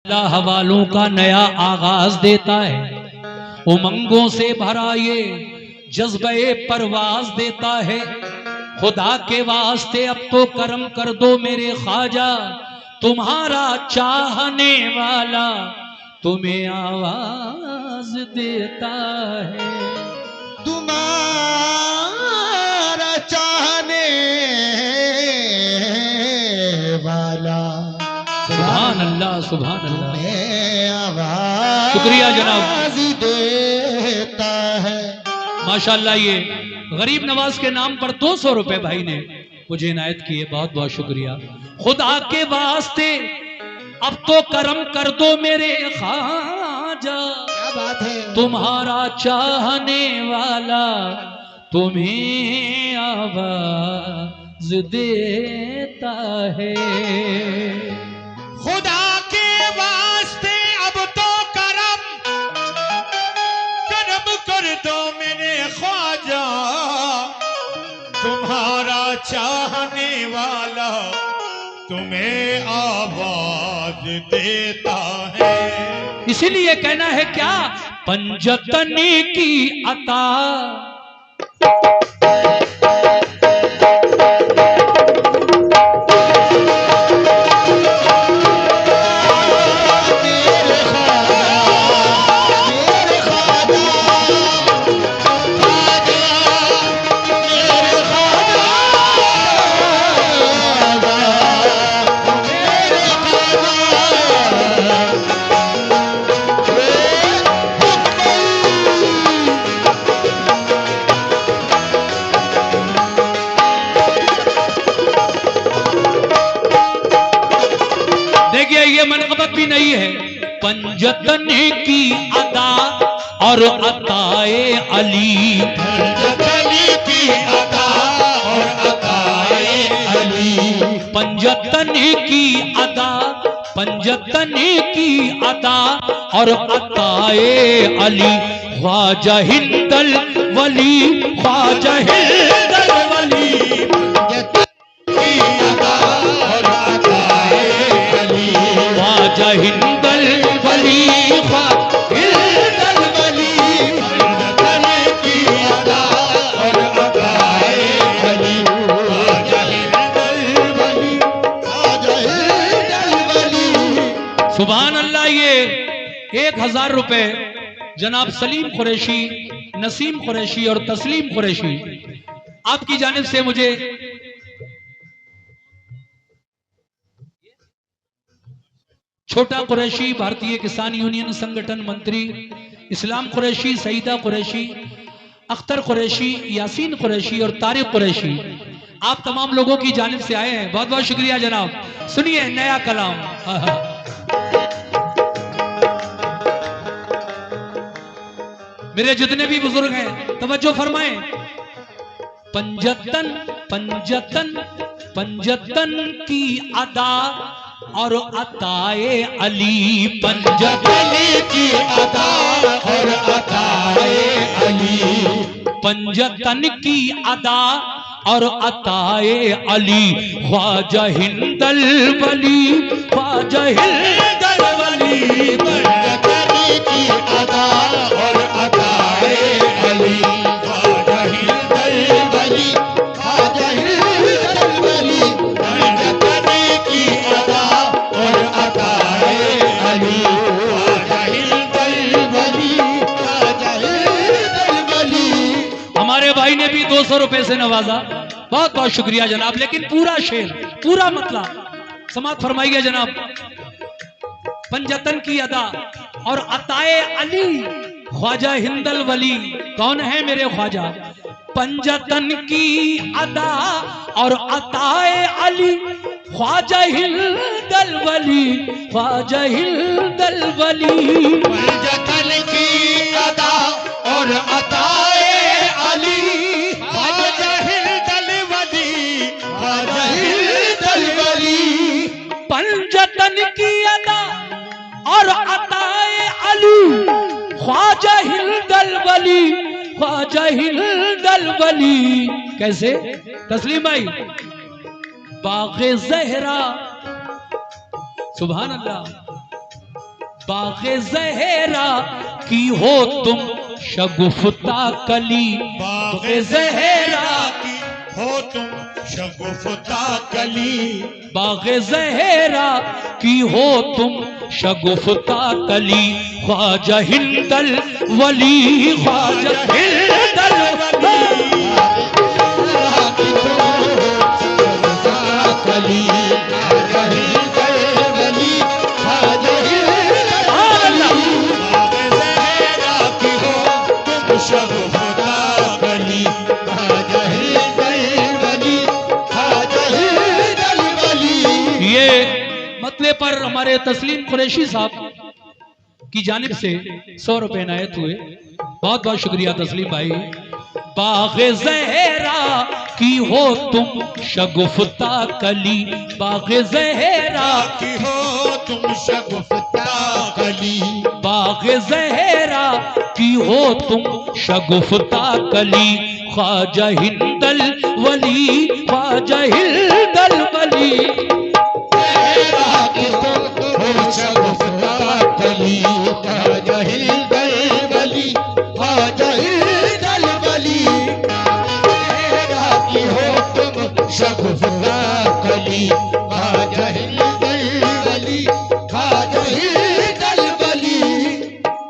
अल्लाह हवालों का नया आगाज देता है, उमंगों से भरा ये जज्बे परवाज देता है। खुदा के वास्ते अब तो करम कर दो मेरे ख्वाजा, तुम्हारा चाहने वाला तुम्हें आवाज देता है। तुम्हारा चाहने वाला सुभान अल्लाह, सुभान अल्लाह। आवाज शुक्रिया जनाब, देता है। माशाअल्लाह। ये गरीब नवाज के नाम पर 200 रुपए भाई ने मुझे इनायत किए, बहुत बहुत शुक्रिया। खुदा के वास्ते अब तो करम कर दो मेरे ख्वाजा, क्या बात है। तुम्हारा चाहने वाला तुम्हें आवाज देता है। खुदा के वास्ते अब तो करम कर दो मेरे ख्वाजा, तुम्हारा चाहने वाला तुम्हें आवाज देता है। इसीलिए कहना है क्या, पंजतनी की अता नहीं है। पंजतन की अदा और अताए अली, पंजतन की अदा और अताए अली, पंजतन की अदा, पंजतन की अदा और अताए अली। ख्वाजा हिंदल वली, ख्वाजा हिंदल वली, ख्वाजा हिंदल वली, हिंदल वली, पंजतन की अदा और अताए अली, ख्वाजा हिंदल वली, ख्वाजा हिंदल वली। सुभान अल्लाह। ये 1000 रुपए जनाब सलीम कुरैशी, नसीम कुरैशी और तस्लीम कुरैशी आपकी जानिब से मुझे छोटा कुरैशी, भारतीय किसान यूनियन संगठन मंत्री, इस्लाम कुरैशी, सईदा कुरैशी, अख्तर कुरैशी, यासीन कुरैशी और तारिक कुरैशी, आप तमाम लोगों की जानिब से आए हैं। बहुत बहुत शुक्रिया जनाब। सुनिए नया कलाम। मेरे जितने भी बुजुर्ग हैं तवज्जो फरमाएं। पंजतन, पंजतन, पंजतन की अदा और अताए अली, पंजतन की अदा और अताए अली, पंजतन की अदा और अताए अली। ख्वाजा हिंदल वली, ख्वाजा हिंदल वली, पंजतन की अदा और अताए अली, ख्वाजा हिंदल वली, ख्वाजा हिंदल वली, पंजतन की अदा और अताए अली, ख्वाजा हिंदल वली, ख्वाजा हिंदल वली। हमारे भाई ने भी 200 रुपए से नवाजा, बहुत बहुत शुक्रिया जनाब। लेकिन पूरा शेर, पूरा मतलब समाप्त फरमाइए जनाब। पंजतन की अदा और अताए अली, ख्वाजा हिंदल वली। कौन है मेरे ख्वाजा? पंजतन की अदा और अताए अली, ख्वाजा हिंदल वली, ख्वाजा हिंदल वली, पंजतन की अदा और अताए अली, ख्वाजा हिंदल वली, ख्वाजा हिंदल वली, पंजतन की अदा और अताए अली, ख्वाजा हिंदल वली, ख्वाजा हिंदल वली। कैसे तस्लीम भाई? बाग़े ज़हरा, सुभान अल्लाह, बाग़े ज़हरा की हो तुम शगुफ्ता कली, बाग़े ज़हरा की हो तुम शगुफ्ता कली, बाग़े ज़हरा की हो तुम शगुफ्ता कली। ख्वाजा हिंदल वली, ख्वाजा हिंदल कली, मतले पर हमारे तस्लीम कुरैशी साहब की जानिब से 100 रुपए इनायत हुए। बहुत बहुत शुक्रिया तस्लीम भाई। बाग़े ज़हरा की हो तुम शगुफ्ता कली, बाग़े ज़हरा की हो तुम शगुफ्ता कली, बाग़े ज़हरा की हो तुम शगुफ्ता कली। ख्वाजा हिंदल वली, ख्वाजा हिंदल वली,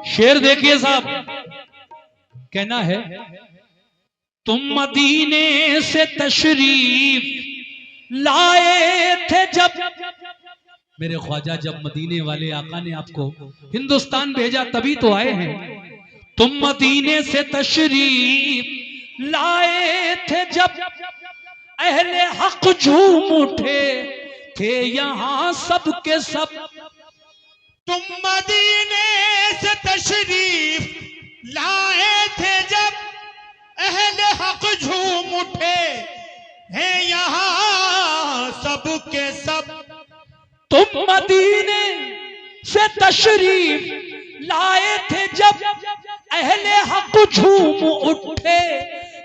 शेर देखिए साहब, कहना है तुम मदीने से तशरीफ लाए थे जब, मेरे ख्वाजा जब मदीने वाले आका ने आपको हिंदुस्तान भेजा तभी तो आए हैं। तुम मदीने से तशरीफ लाए थे जब, अहले हक झूम उठे थे यहाँ सब के सब। तुम मदीने से तशरीफ लाए थे जब, अहले हक झूम उठे हैं यहाँ सब के सब। तुम मदीने से तशरीफ लाए थे जब, अहले हक झूम उठे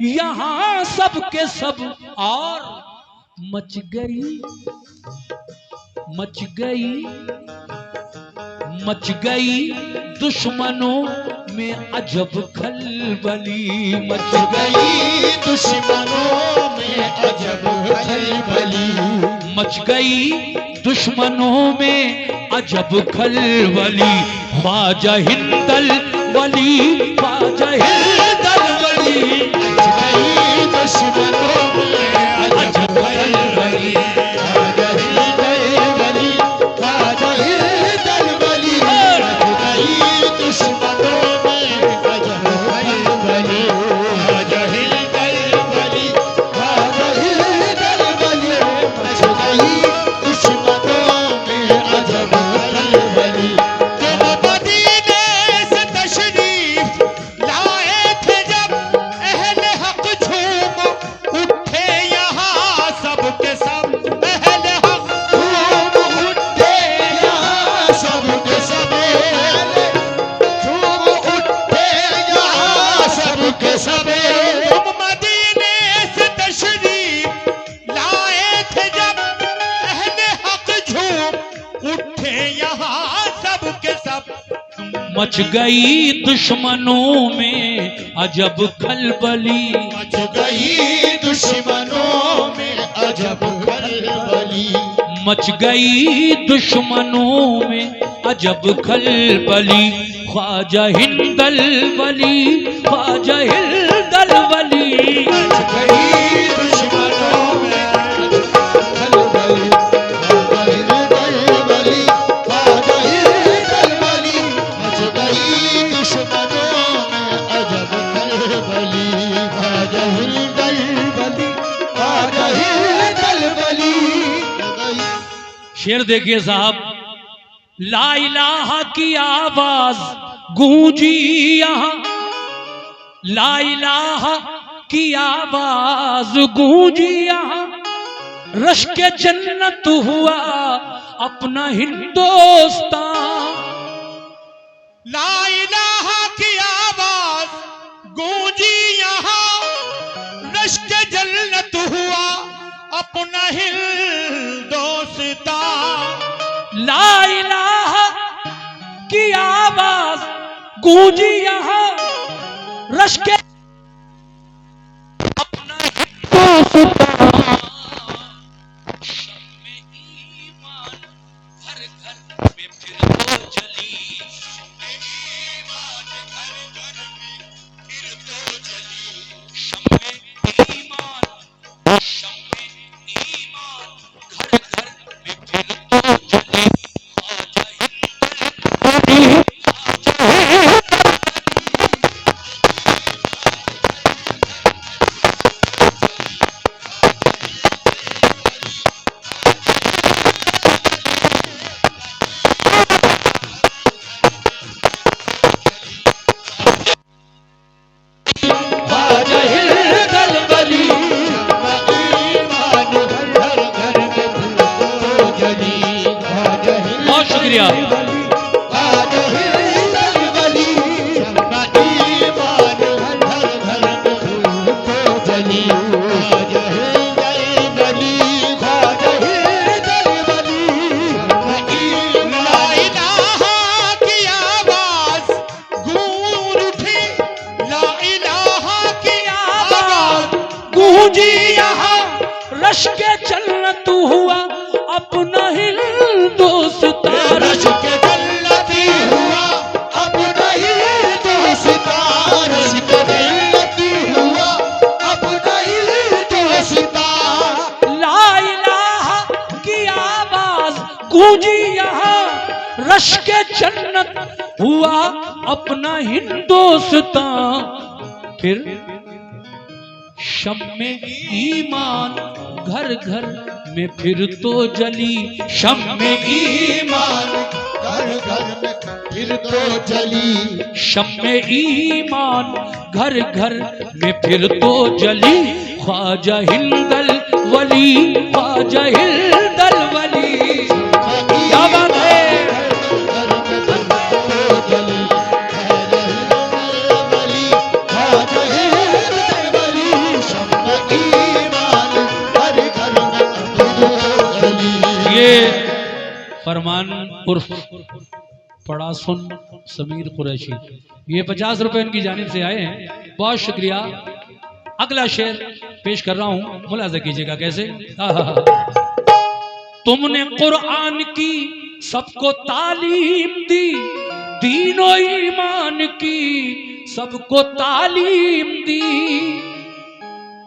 यहाँ सब के सब। और मच गई मच गई मच गई दुश्मनों में अजब खलबली, मच गई दुश्मनों में अजब खलबली, मच गई दुश्मनों में अजब खलबली। ख्वाजा हिंदल वली, ख्वाजा हिंदल वली, मच गई दुश्मनों में अजब खलबली, ख्वाजा हिंदल वली, ख्वाजा हिंदल वली, मच गई दुश्मनों में अजब खलबली, ख्वाजा हिंदल वली, ख्वाजा हिंदल वली, मच गई दुश्मनों में अजब खलबली। तुम मदीने से तशरीफ लाए थे जब, अहले हक झूम उठे यहाँ सब के सब, अहले हक झूम उठे यहाँ सब के सब, झूम उठे यहाँ सब के सब। तुम मदीने से तशरीफ लाए थे जब, अहले हक झूम उठे यहाँ सब के सब। मच गई दुश्मनों में अजब खलबली, मच गई दुश्मनों में अजब खलबली, मच गई दुश्मनों में अजब खलबली। ख्वाजा हिंदल वली, ख्वाजा हिंदल वली, मच गई दुश्मनों में अजब खलबली, ख्वाजा हिंदल वली, ख्वाजा हिंदल वली, मच गई दुश्मनों में अजब खलबली, ख्वाजा हिंदल वली, ख्वाजा हिंदल वली। शेर देखिए साहब, ला इलाहा की आवाज गूंजी यहाँ, ला इलाहा की आवाज गूंजी यहाँ, रश के जन्नत हुआ अपना हिंदुस्तान। ला इलाहा की आवाज गूंजी यहाँ, रश के जन्नत हुआ अपना हिंदुस्तान। ला इलाहा की गूंजी यहाँ रश के अपना शुक्रिया। गूंजी यहाँ रश के जन्नत हुआ अपना हिंदुस्तान, रश के जन्नती हुआ अपना हिंदुस्तान, रश के जन्नती हुआ अपना हिंदुस्तान। ला इलाहा की आवाज गूंजी यहाँ रश के जन्नत हुआ अपना हिंदुस्तान। फिर शम्मे ईमान घर घर में फिर तो जली, शम्मे ईमान घर घर में फिर तो जली, शम्मे ईमान घर घर में फिर तो जली। ख्वाजा हिंदल वली, ख्वाजा हिंदल वली, क्या बात है। ये फरमान उर्फ पड़ा सुन समीर कुरैशी, ये 50 रुपए उनकी जानिब से आए हैं, बहुत शुक्रिया। अगला शेर पेश कर रहा हूं, मुलाजा कीजिएगा कैसे। तुमने कुरान की सबको तालीम दी, दीनो ईमान की सबको तालीम दी।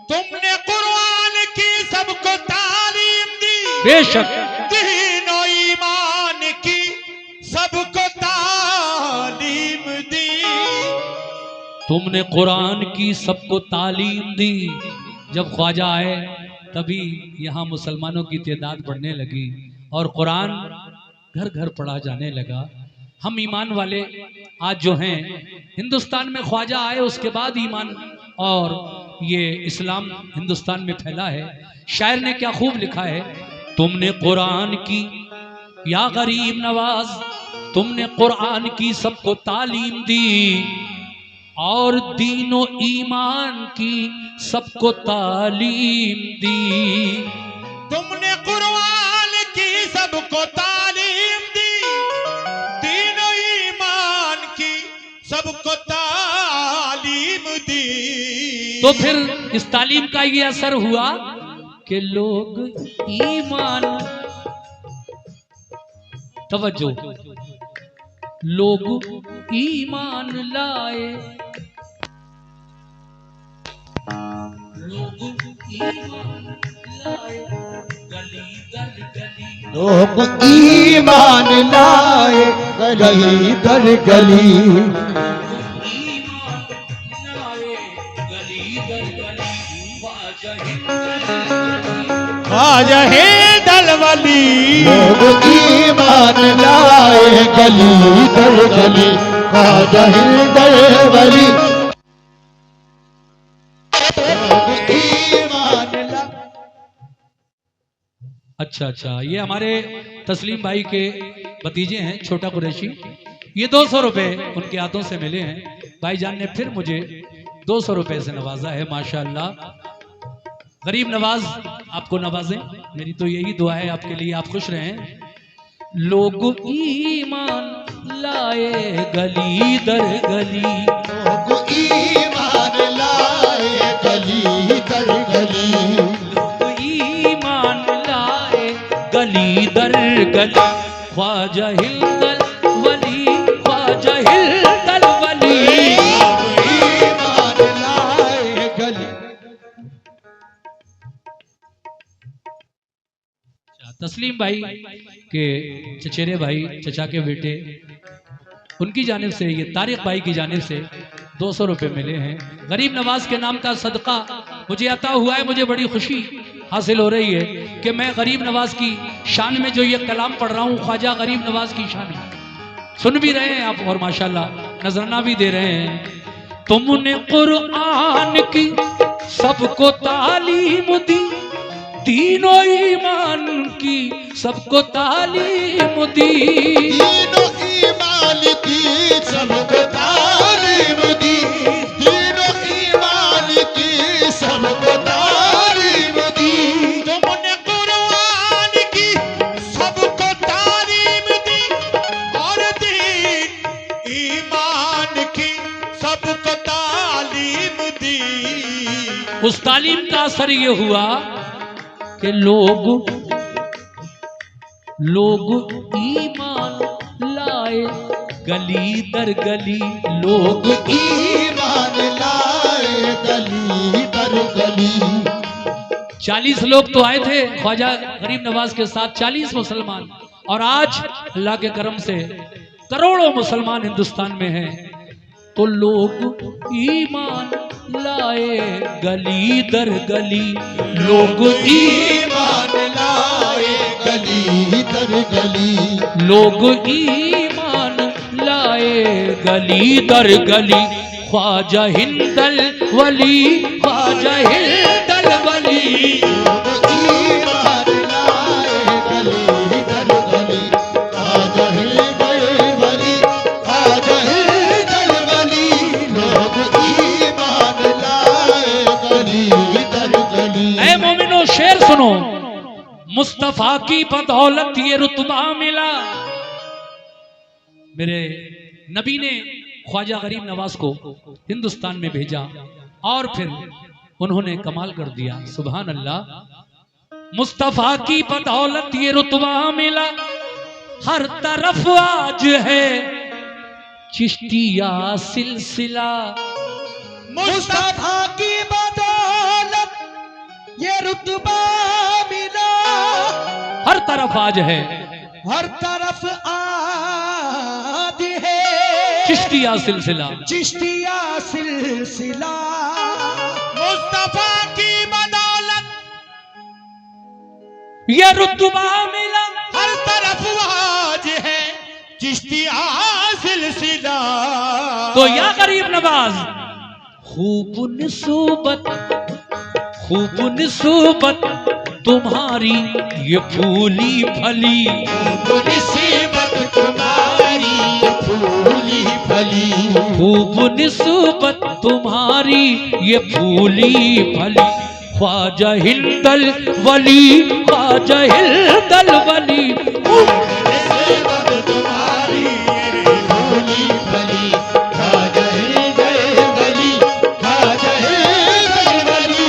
तुमने कुरान की सबको तालीम दी, बेशक दीनो ईमान की सबको तालीम दी। तुमने कुरान की सबको तालीम दी। जब ख्वाजा आए तभी यहाँ मुसलमानों की तादाद बढ़ने लगी और कुरान घर घर पढ़ा जाने लगा। हम ईमान वाले आज जो हैं हिंदुस्तान में, ख्वाजा आए उसके बाद ईमान और ये इस्लाम हिंदुस्तान में फैला है। शायर ने क्या खूब लिखा है, तुमने कुरान की या गरीब नवाज, तुमने कुरान की सबको तालीम दी और दीनो ईमान की सबको तालीम दी। तुमने कुरान की सबको तालीम दी, दीनो ईमान की सबको तालीम दी। तो फिर इस तालीम का ये असर हुआ कि लोग ईमान, तवज्जो, लोग ईमान लाए, लोग ईमान लाए, गली दर गली, लोग ईमान लाए गली दर गली, ईमान लाए गली दर गली। ख्वाजा हिंदल वली, लोग ईमान लाए गली दर गली, ख्वाजा हिंदल वली। अच्छा, ये हमारे तस्लीम भाई के भतीजे हैं, छोटा कुरैशी। ये 200 रुपए उनके हाथों से मिले हैं। भाईजान ने फिर मुझे 200 रुपए से नवाजा है, माशाअल्लाह। गरीब नवाज आपको नवाजें, मेरी तो यही दुआ है आपके लिए, आप खुश रहें। लोग ईमान लाए गली दर गली, लोग ईमान लाए गली दर गली, लोग ईमान लाए गली दर गली। ख्वाजा हिंदल वली, ख्वाजा हिंदल वली, लोग ईमान लाए गली। तस्लीम भाई के चचेरे भाई, चचा के बेटे, उनकी जानिब से, ये तारिक भाई की जानिब से 200 रुपये मिले हैं। गरीब नवाज के नाम का सदका मुझे अता हुआ है। मुझे बड़ी खुशी हासिल हो रही है कि मैं गरीब नवाज की शान में जो ये कलाम पढ़ रहा हूँ, ख्वाजा गरीब नवाज की शान में, सुन भी रहे हैं आप और माशाल्लाह नजराना भी दे रहे हैं। तुमने कुरान की सबको तालीम दी, तीनों ईमान की सबको तालीम दी, तीनों ईमान की सबको तालीम दी, तीनों ईमान की सबको तालीम दी। तुमने कुरान की सबको तालीम दी और दीन ईमान की सबको तालीम दी। उस तालीम का असर ये हुआ कि लोग ईमान लाए गली दर गली, लोग ईमान लाए गली दर गली। 40 लोग तो आए थे ख्वाजा गरीब नवाज के साथ, 40 मुसलमान, और आज अल्लाह के करम से करोड़ों मुसलमान हिंदुस्तान में हैं। तो लोग ईमान लाए गली दर गली, लोग ईमान लाए गली दर गली, लोग ईमान लाए गली दर गली। ख्वाजा हिंदल वली, ख्वाजा हिंदल वली, ईमान लाए गली दर गली, ख्वाजा हिंदल वली, ख्वाजा हिंदल वली। लोग ईमान लाए गली दर गली। ऐ मोमिनो शेर सुनो, मुस्तफा की बदौलत ये रुतबा मिला। मेरे नबी ने ख्वाजा गरीब नवाज को हिंदुस्तान में भेजा और फिर उन्होंने कमाल कर दिया। सुभान अल्लाह। मुस्तफा की बदौलत ये रुतबा मिला, हर तरफ आज है चिश्तिया सिलसिला। मुस्तफा की बदौलत ये रुतबा मिला, हर तरफ आज है, हर तरफ आज है चिश्तिया सिलसिला। चिश्तिया सिलसिला। मुस्तफा की बदौलत ये रुतबा मिला, हर तरफ आज है चिश्तिया सिलसिला। तो या गरीब नवाज, खूब निसूबत तुम्हारी ये फूली फली, मुसीबत तुम्हारी फूली फली। खूब निसूबत तुम्हारी ये फूली फली। ख्वाजा हिंदल वली, ख्वाजा हिंदल वली, मुसीबत तुम्हारी फूली फली। ख्वाजा हिंदल वली, ख्वाजा हिंदल वली।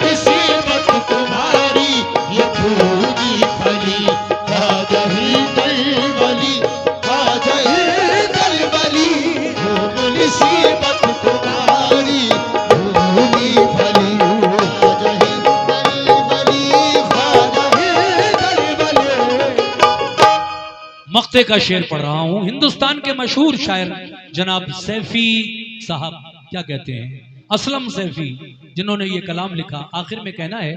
मुसीबत तुम्हारी ये फूली फली। ख्वाजा हिंदल वली, ख्वाजा हिंदल वली। मुसीबत तुम्हारी फूली फली। ख्वाजा हिंदल वली, ख्वाजा हिंदल वली। मक्ते का शेर पढ़ रहा हूं। हिंदुस्तान के मशहूर शायर जनाब सैफी साहब, क्या कहते हैं, असलम सैफी, जिन्होंने ये कलाम लिखा, आखिर में कहना है,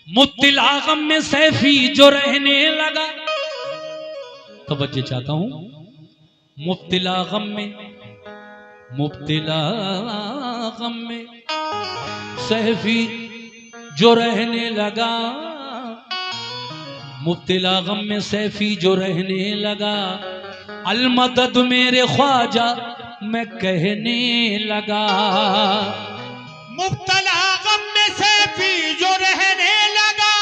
मुब्तिला गम में सैफी जो रहने लगा। तवज्जो चाहता हूं। मुब्तिला गम में, मुब्तिला गम में सैफी जो रहने लगा, मुब्तिला गम में सैफी जो रहने लगा। अलमदद मेरे ख्वाजा मैं कहने लगा। मुब्तला गम में सैफी जो रहने लगा,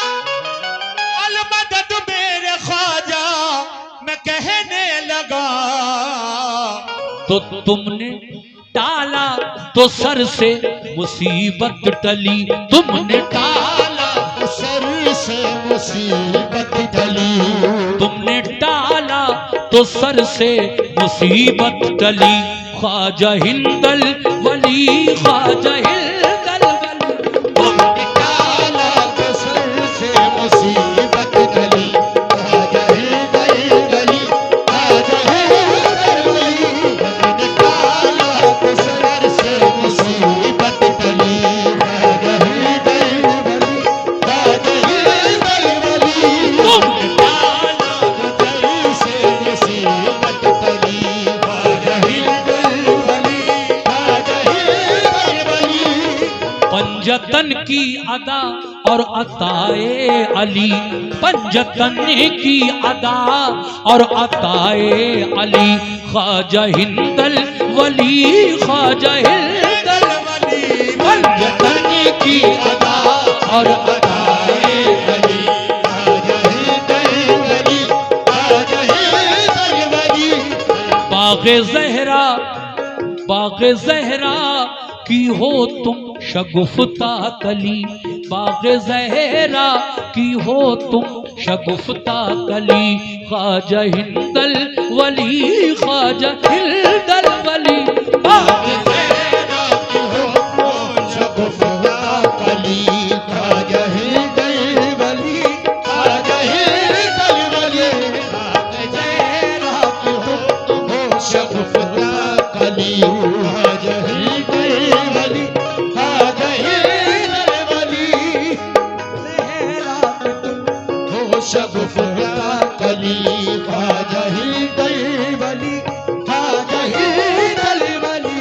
अलमदद मेरे ख्वाजा तो तुमने टाला तो सर से मुसीबत टली, तुमने टाला सर से मुसीबत टली, तुमने टाला तो सर से मुसीबत टली। ख्वाजा हिंदल वली, ख्वाजा हिंदल वली, तुमने टाला तो सर से मुसीबत टली, ख्वाजा हिंदल वली, ख्वाजा हिंदल वली, तुमने टाला तो सर से मुसीबत टली, ख्वाजा हिंदल वली, ख्वाजा हिंदल वली, तुमने टाला तो सर से मुसीबत टली, ख्वाजा हिंदल वली, ख्वाजा हिंदल वली। पंजतन की अदा और अताए अली, पंजतन की अदा और अताए अली। ख्वाजा हिंदल वली, ख्वाजा हिंदल वली, पंजतन की अदा और अताए अली। ख्वाजा हिंदल वली, ख्वाजा हिंदल वली। बाग़े ज़हरा, बाग़े ज़हरा की हो तुम शगुफ्ता कली, बाग़े ज़हरा की हो तुम शगुफ्ता कली। ख्वाजा हिंदल वली, ख्वाजा हिंदल वली, बाग़े ज़हरा की हो शगुफ्ता कली, ख्वाजा हिंदल वली, ख्वाजा हिंदल वली, बाग़े ज़हरा की हो शगुफ्ता कली, ख्वाजा हिंदल वली, ख्वाजा हिंदल वली, ज़हरा हो शगुफ्ता कली, ख्वाजा हिंदल वली, ख्वाजा हिंदल वली।